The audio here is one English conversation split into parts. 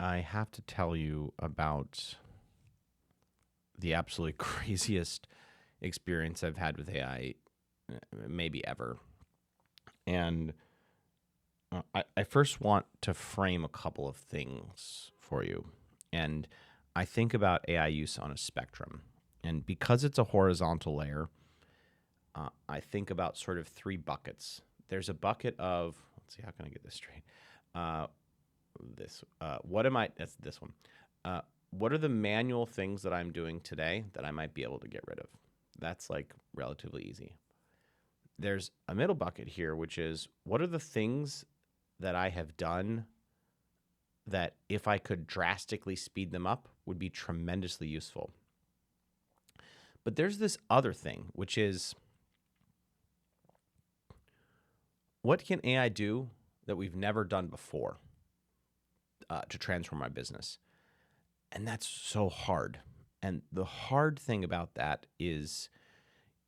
I have to tell you about the absolutely craziest experience I've had with AI, maybe ever. And I first want to frame a couple of things for you. And I think about AI use on a spectrum. And because it's a horizontal layer, I think about sort of three buckets. There's a bucket of, let's see, how can I get this straight? That's this one. What are the manual things that I'm doing today that I might be able to get rid of? That's like relatively easy. There's a middle bucket here, which is what are the things that I have done that if I could drastically speed them up would be tremendously useful. But there's this other thing, which is what can AI do that we've never done before to transform my business? And that's so hard. And the hard thing about that is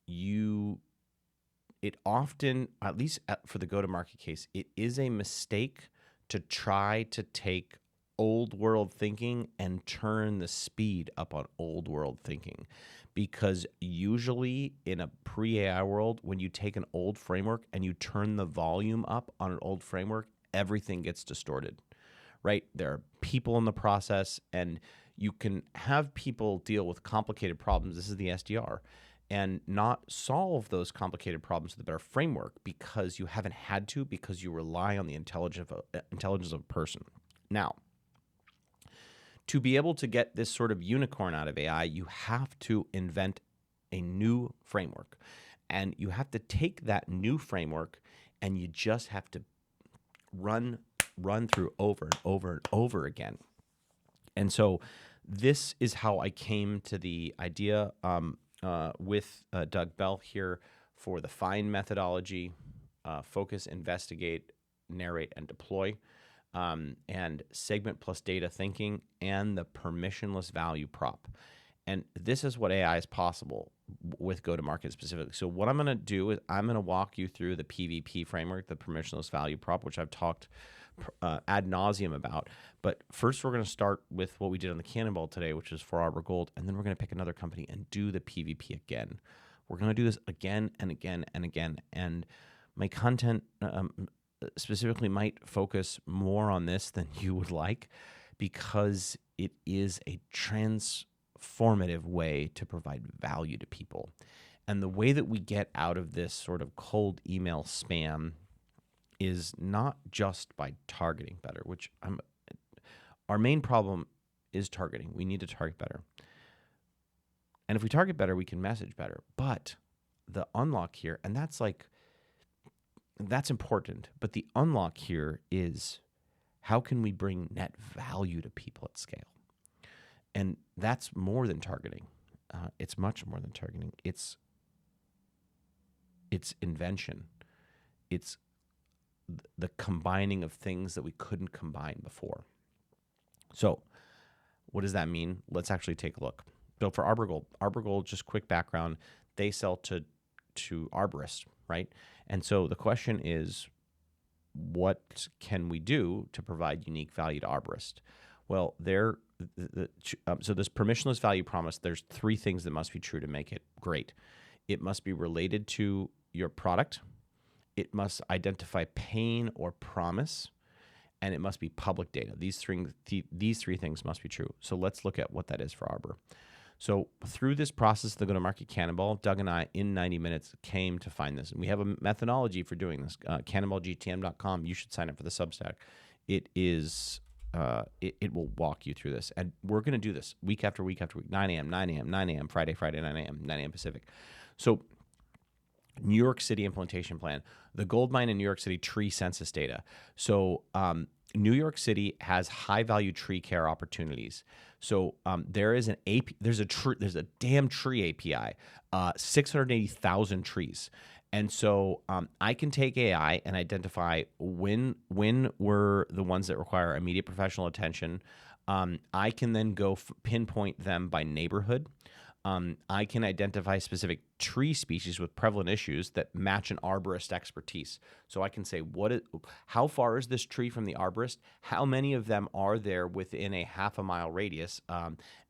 it often, at least for the go-to-market case, it is a mistake to try to take old world thinking and turn the speed up on old world thinking. Because usually in a pre-AI world, when you take an old framework and you turn the volume up on an old framework, everything gets distorted, right? There are people in the process, and you can have people deal with complicated problems. This is the SDR. And not solve those complicated problems with a better framework because you haven't had to, because you rely on the intelligence of a person. Now, to be able to get this sort of unicorn out of AI, you have to invent a new framework. And you have to take that new framework and you just have to run through over and over and over again. And so this is how I came to the idea with Doug Bell here for the FIND methodology, focus, investigate, narrate, and deploy, and segment plus data thinking, and the permissionless value prop. And this is what AI is possible with go-to-market specifically. So what I'm going to do is I'm going to walk you through the PVP framework, the permissionless value prop, which I've talked ad nauseum about. But first, we're going to start with what we did on the Cannonball today, which is for Arbor Gold, and then we're going to pick another company and do the PVP again. We're going to do this again and again and again. And my content specifically might focus more on this than you would like, because it is a transformative way to provide value to people. And the way that we get out of this sort of cold email spam is not just by targeting better, which our main problem is targeting. We need to target better. And if we target better, we can message better. But the unlock here, and that's important, but the unlock here is how can we bring net value to people at scale? And that's more than targeting. It's much more than targeting. It's invention. It's the combining of things that we couldn't combine before. So what does that mean? Let's actually take a look. So for Arbor Gold, just quick background, they sell to arborists, right? And so the question is, what can we do to provide unique value to arborists? Well, so this permissionless value promise, there's three things that must be true to make it great. It must be related to your product. It must identify pain or promise, and it must be public data. These three things must be true. So let's look at what that is for Arbor. So through this process of the go-to-market Cannonball, Doug and I, in 90 minutes, came to find this. And we have a methodology for doing this, cannonballgtm.com. You should sign up for the Substack. It will walk you through this. And we're going to do this week after week after week, 9 a.m., Friday, 9 a.m. Pacific. So New York City implementation plan, the gold mine in New York City tree census data. So New York City has high value tree care opportunities. So there's a damn tree API, 680,000 trees. And so I can take AI and identify when were the ones that require immediate professional attention. I can then go pinpoint them by neighborhood. I can identify specific tree species with prevalent issues that match an arborist expertise. So I can say, how far is this tree from the arborist? How many of them are there within a half a mile radius?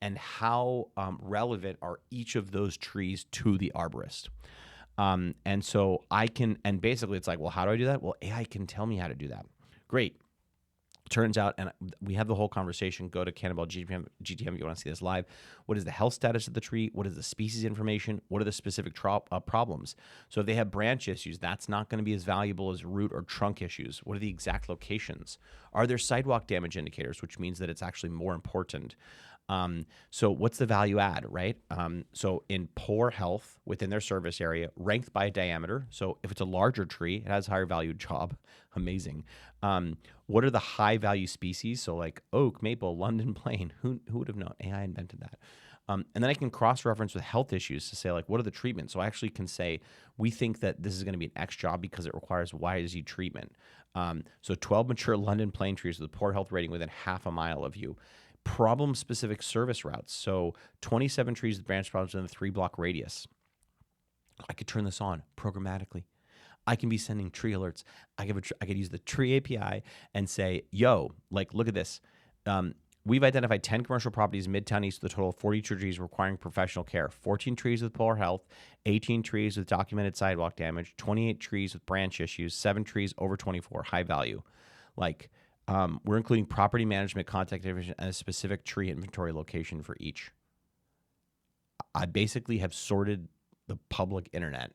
And how relevant are each of those trees to the arborist? And so I can, and basically it's like, well, how do I do that? Well, AI can tell me how to do that. Great. Turns out, and we have the whole conversation. Go to Cannibal GTM if you want to see this live. What is the health status of the tree? What is the species information? What are the specific problems? So if they have branch issues, that's not going to be as valuable as root or trunk issues. What are the exact locations? Are there sidewalk damage indicators, which means that it's actually more important? So what's the value add, right? So in poor health within their service area, ranked by diameter. So if it's a larger tree, it has higher value job. Amazing. What are the high value species? So like oak, maple, London plane. Who would have known? AI invented that. And then I can cross-reference with health issues to say, like, what are the treatments? So I actually can say, we think that this is going to be an X job because it requires Y to Z treatment. So 12 mature London plane trees with a poor health rating within half a mile of you. Problem-specific service routes. So 27 trees with branch problems in a 3-block radius. I could turn this on programmatically. I can be sending tree alerts. I could use the tree API and say, yo, like, look at this. We've identified 10 commercial properties in Midtown East with a total of 42 trees requiring professional care, 14 trees with poor health, 18 trees with documented sidewalk damage, 28 trees with branch issues, 7 trees over 24, high value. Like, we're including property management, contact information, and a specific tree inventory location for each. I basically have sorted the public internet,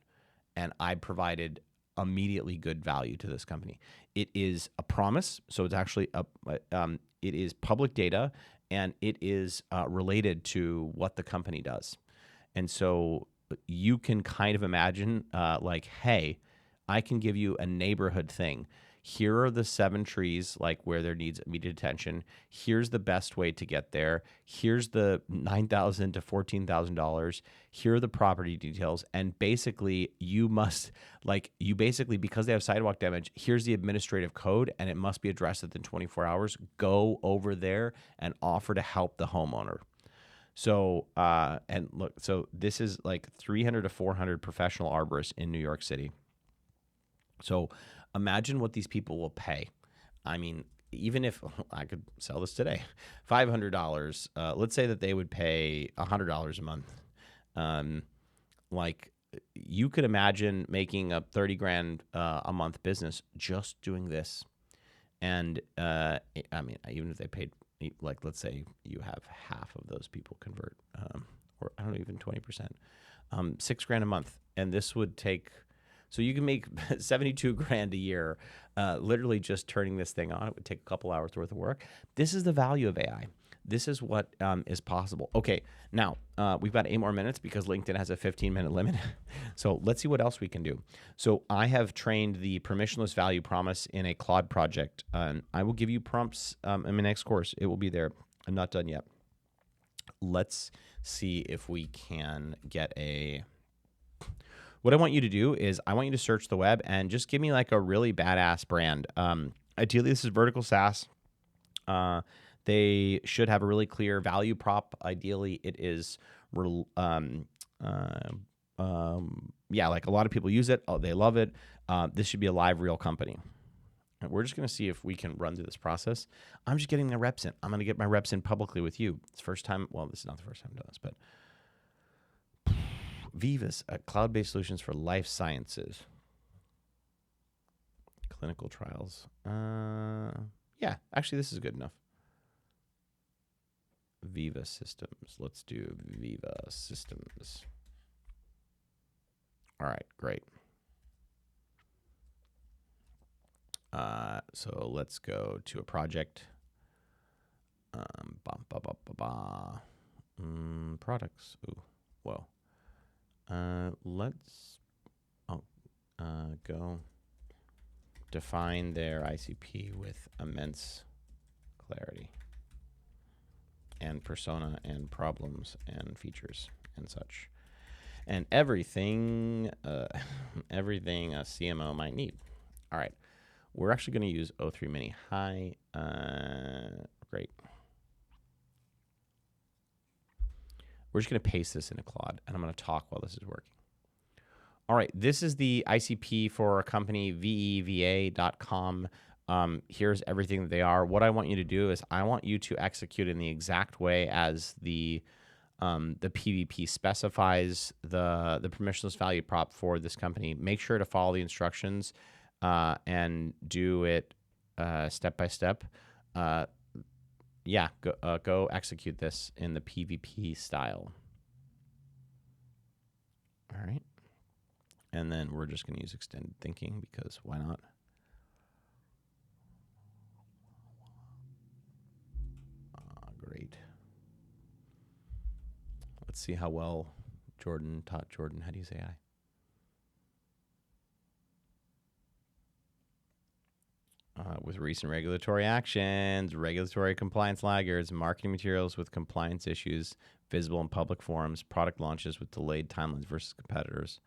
and I provided immediately good value to this company. It is a promise, so it's actually it is public data, and it is related to what the company does. And so you can kind of imagine, like, hey, I can give you a neighborhood thing. Here are the 7 trees, like, where there needs immediate attention. Here's the best way to get there. Here's the $9,000 to $14,000. Here are the property details. And basically, because they have sidewalk damage, here's the administrative code, and it must be addressed within 24 hours. Go over there and offer to help the homeowner. So, and look, so this is like 300 to 400 professional arborists in New York City. So imagine what these people will pay. I mean, even if I could sell this today, $500, let's say that they would pay $100 a month. Like, you could imagine making a 30 grand a month business just doing this. And I mean, even if they paid, like, let's say you have half of those people convert, or I don't know, even 20%, $6 grand a month. And this would take, so you can make 72 grand a year, literally just turning this thing on. It would take a couple hours worth of work. This is the value of AI. This is what is possible. Okay, now we've got 8 more minutes because LinkedIn has a 15-minute limit. So let's see what else we can do. So I have trained the permissionless value promise in a Claude project. I will give you prompts in my next course. It will be there. I'm not done yet. Let's see if we can get a... What I want you to do is I want you to search the web and just give me like a really badass brand. Ideally, this is vertical SaaS. They should have a really clear value prop. Ideally, it is, yeah, like a lot of people use it. Oh, they love it. This should be a live, real company. And we're just going to see if we can run through this process. I'm just getting the reps in. I'm going to get my reps in publicly with you. It's the first time. Well, this is not the first time I've done this, but Veeva's cloud-based solutions for life sciences. Clinical trials. Yeah, actually, this is good enough. Veeva systems. Let's do Veeva systems. All right, great. So let's go to a project. Products. Ooh, whoa. Let's go define their ICP with immense clarity and persona and problems and features and such, and everything everything a CMO might need. All right, we're actually going to use O3 Mini. Hi, great. We're just going to paste this into Claude, and I'm going to talk while this is working. All right, this is the ICP for a company, veva.com. Here's everything that they are. What I want you to do is I want you to execute in the exact way as the PVP specifies the permissionless value prop for this company. Make sure to follow the instructions and do it step by step. Yeah, go execute this in the PVP style. All right. And then we're just going to use extended thinking because why not? Great. Let's see how well Jordan taught Jordan. How do you say I? With recent regulatory actions, regulatory compliance laggards, marketing materials with compliance issues visible in public forums, product launches with delayed timelines versus competitors.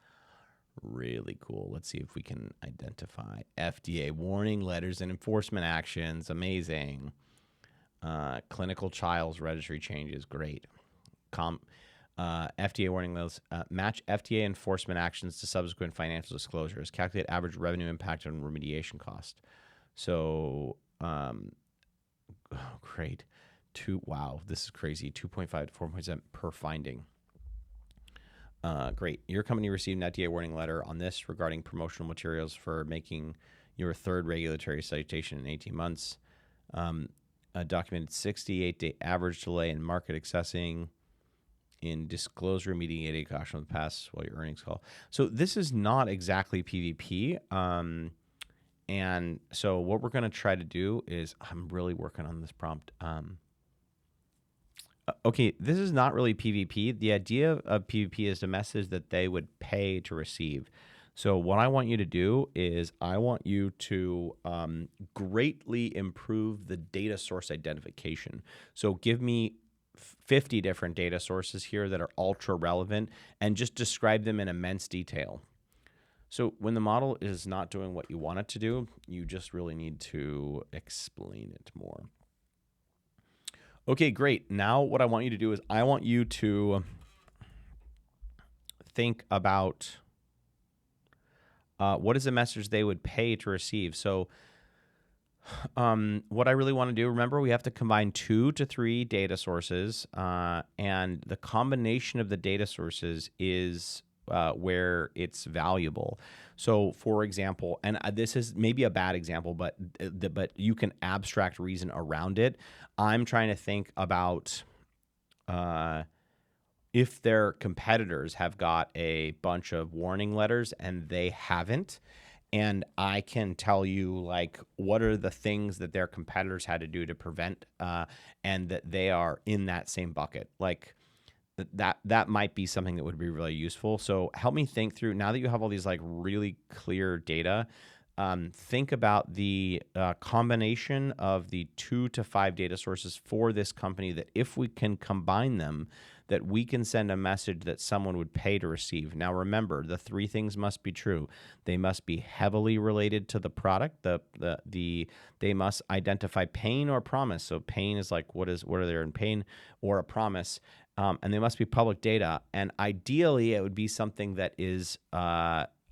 Really cool. Let's see if we can identify FDA warning letters and enforcement actions. Amazing. Clinical trials registry changes. Great. FDA warning letters. Match FDA enforcement actions to subsequent financial disclosures. Calculate average revenue impact on remediation cost. So, great. Wow, this is crazy. 2.5 to 4% per finding. Great. Your company received an FDA warning letter on this regarding promotional materials for making your third regulatory citation in 18 months. Documented 68-day average delay in market accessing in disclosure mediated caution of the past while your earnings call. So this is not exactly PVP. And so what we're going to try to do is I'm really working on this prompt. Okay, this is not really PVP. The idea of PVP is the message that they would pay to receive. So what I want you to do is I want you to greatly improve the data source identification. So give me 50 different data sources here that are ultra relevant and just describe them in immense detail. So when the model is not doing what you want it to do, you just really need to explain it more. Okay, great. Now what I want you to do is I want you to think about what is the message they would pay to receive. So what I really want to do, remember, we have to combine 2 to 3 data sources, and the combination of the data sources is where it's valuable. So, for example, and this is maybe a bad example, but you can abstract reason around it. I'm trying to think about if their competitors have got a bunch of warning letters and they haven't, and I can tell you like what are the things that their competitors had to do to prevent, and that they are in that same bucket. Like that might be something that would be really useful. So help me think through, now that you have all these like really clear data, think about the combination of the 2 to 5 data sources for this company that if we can combine them, that we can send a message that someone would pay to receive. Now remember, the 3 things must be true. They must be heavily related to the product. They must identify pain or promise. So pain is like what are they in pain, or a promise. And they must be public data. And ideally, it would be something that is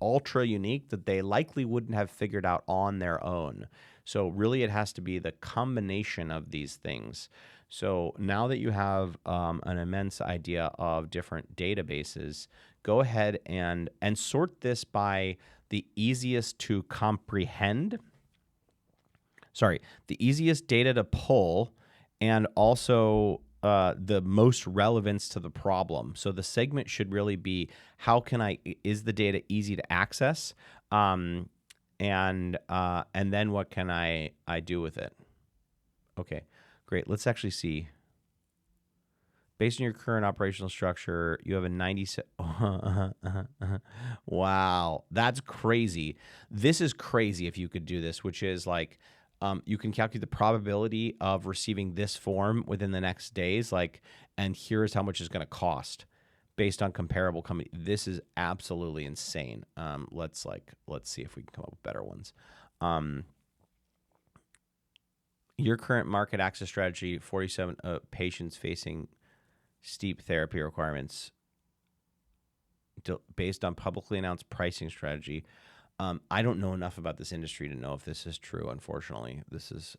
ultra unique that they likely wouldn't have figured out on their own. So really, it has to be the combination of these things. So now that you have an immense idea of different databases, go ahead and sort this by the easiest to comprehend. Sorry, the easiest data to pull, and also the most relevance to the problem. So the segment should really be is the data easy to access, and then what can I do with it? Okay, great. Let's actually see. Based on your current operational structure, you have a 90. Wow, that's crazy. This is crazy if you could do this, which is like, you can calculate the probability of receiving this form within the next days, and here's how much it's going to cost based on comparable company. This is absolutely insane. Let's see if we can come up with better ones. Your current market access strategy, 47 patients facing steep therapy requirements based on publicly announced pricing strategy. I don't know enough about this industry to know if this is true. Unfortunately, this is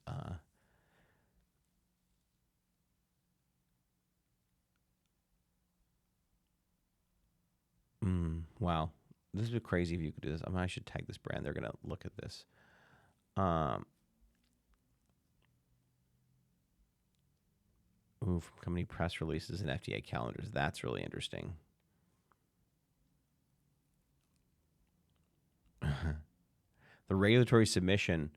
wow. This would be crazy if you could do this. I mean, I should tag this brand. They're gonna look at this. From company press releases and FDA calendars. That's really interesting. The regulatory submission.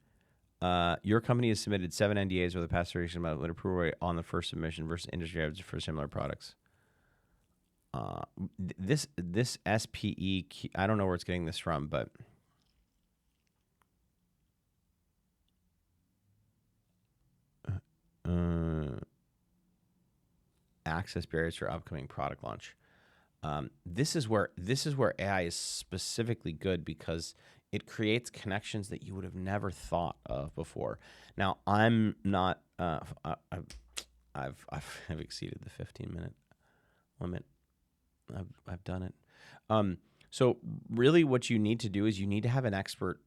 Your company has submitted 7 NDAs over the past 30 months with approval rate on the first submission versus industry average for similar products. This SPE, I don't know where it's getting this from, but access barriers for upcoming product launch. This is where AI is specifically good because it creates connections that you would have never thought of before. Now, I'm not. I've exceeded the 15-minute limit. I've done it. So really, what you need to do is you need to have an expert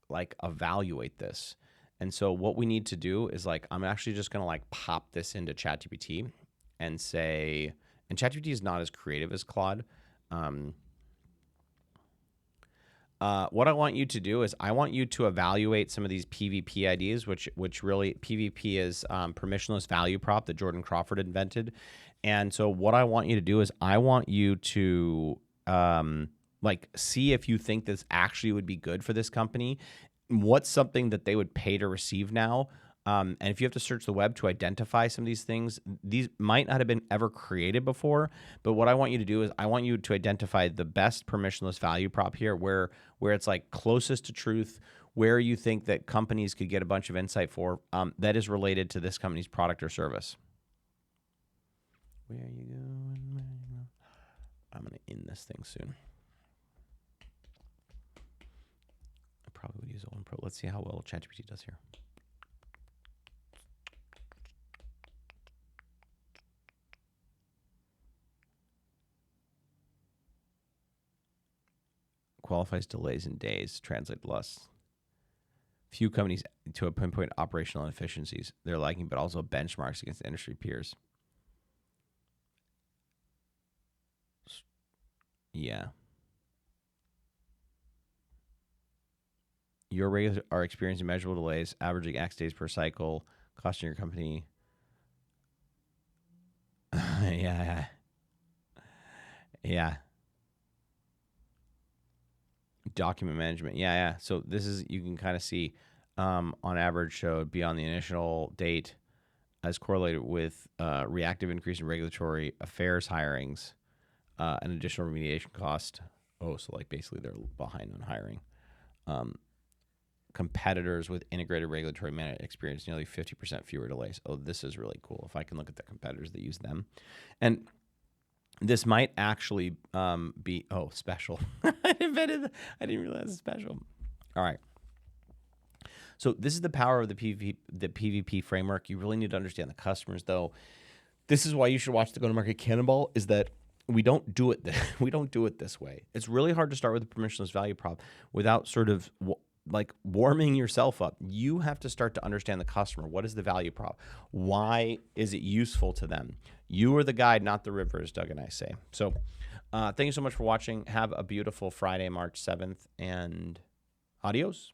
like evaluate this. And so what we need to do is like I'm actually just gonna like pop this into ChatGPT and say, and ChatGPT is not as creative as Claude. What I want you to do is I want you to evaluate some of these PVP ideas, which really PVP is permissionless value prop that Jordan Crawford invented. And so what I want you to do is I want you to like see if you think this actually would be good for this company. What's something that they would pay to receive now? And if you have to search the web to identify some of these things, these might not have been ever created before. But what I want you to do is I want you to identify the best permissionless value prop here where it's like closest to truth, where you think that companies could get a bunch of insight for that is related to this company's product or service. Where are you going? I'm going to end this thing soon. I probably would use Owen Pro. Let's see how well ChatGPT does here. Qualifies delays in days, translate less. Few companies to pinpoint operational inefficiencies they're liking, but also benchmarks against industry peers. Yeah. Your regulars are experiencing measurable delays, averaging X days per cycle, costing your company. Yeah. Document management. Yeah. So this is, you can kind of see on average showed beyond the initial date as correlated with reactive increase in regulatory affairs hirings, an additional remediation cost. Oh, so like basically they're behind on hiring. Competitors with integrated regulatory management experience nearly 50% fewer delays. Oh, this is really cool. If I can look at the competitors that use them. And this might actually be, special. I didn't realize it's special. All right. So this is the power of the PVP framework. You really need to understand the customers, though. This is why you should watch the Go-to-Market Cannonball, is that we don't do it this way. It's really hard to start with a permissionless value prop without sort of like warming yourself up. You have to start to understand the customer. What is the value prop? Why is it useful to them? You are the guide, not the river, as Doug and I say. So thank you so much for watching. Have a beautiful Friday, March 7th, and adios.